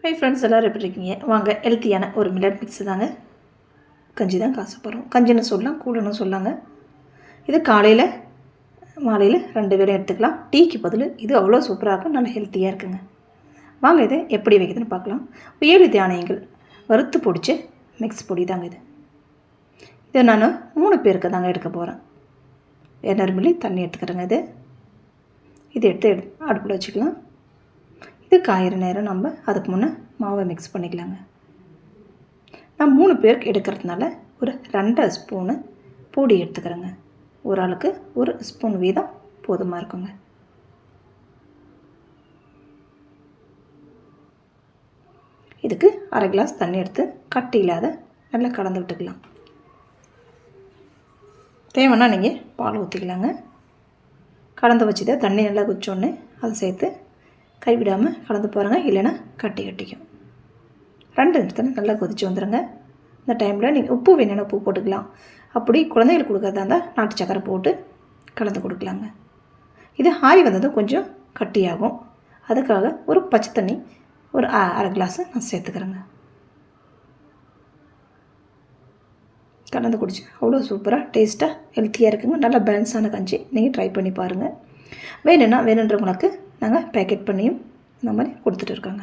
Hi friends, எல்லோரும் எப்படி இருக்கீங்க? வாங்க, ஹெல்த்தியான ஒரு மில்லட் மிக்ஸ் தாங்க. கஞ்சி தான் காசு போகிறோம். கஞ்சின்னு சொல்லலாம், கூழன்னு சொல்லாங்க. இது காலையில் மாலையில் 2 வேளையும் எடுத்துக்கலாம். டீக்கு பதில் இது அவ்வளோ சூப்பராக இருக்கும், நல்ல ஹெல்த்தியாக இருக்குங்க. வாங்க இதை எப்படி வைக்கிறதுன்னு பார்க்கலாம். 7 தானியங்கள் வறுத்து பிடிச்சி மிக்ஸ் பொடி தாங்க இது. இதை நான் 3 பேருக்கு தாங்க எடுக்க போகிறேன். 200 மில்லி தண்ணி எடுத்துக்கிறேங்க. இது எடுத்து அடுப்பில் வச்சுக்கலாம். இது காயிற நேரம் நம்ம அதுக்கு முன்னே மாவை மிக்ஸ் பண்ணிக்கலாங்க. நான் 3 பேருக்கு எடுக்கிறதுனால ஒரு 2 ஸ்பூனு பொடி எடுத்துக்கிறேங்க. ஒரு ஆளுக்கு 1 ஸ்பூன் வீதம் போதுமாக இருக்குங்க. இதுக்கு 1/2 கிளாஸ் தண்ணி எடுத்து கட்டி இல்லாத நல்லா கலந்து விட்டுக்கலாம். தேவைன்னா நீங்கள் பால் ஊற்றிக்கலாங்க. கலந்து வச்சுட்டு தண்ணி நல்லா குச்சோன்னு அதை சேர்த்து கைவிடாமல் கலந்து போகிறாங்க, இல்லைன்னா கட்டிக்கும். 2 நிமிஷத்தில் நல்லா கொதிச்சு வந்துடுங்க. இந்த டைமில் நீங்கள் உப்பு வேணும்னா உப்பு போட்டுக்கலாம். அப்படி குழந்தைகளுக்கு கொடுக்குறதா இருந்தால் நாட்டு சக்கரை போட்டு கலந்து கொடுக்கலாங்க. இது ஆறி வந்ததும் கொஞ்சம் கட்டியாகும். அதுக்காக ஒரு பச்சை தண்ணி ஒரு 1/2 கிளாஸு நான் சேர்த்துக்கிறேங்க. கலந்து குடிச்சு அவ்வளோ சூப்பராக டேஸ்ட்டாக ஹெல்த்தியாக இருக்குங்க. நல்லா பேலன்ஸான கஞ்சி. நீங்கள் ட்ரை பண்ணி பாருங்கள். வேணுன்றவங்களுக்கு நாங்கள் பேக்கெட் பண்ணியும் இந்த மாதிரி கொடுத்துட்டு இருக்காங்க.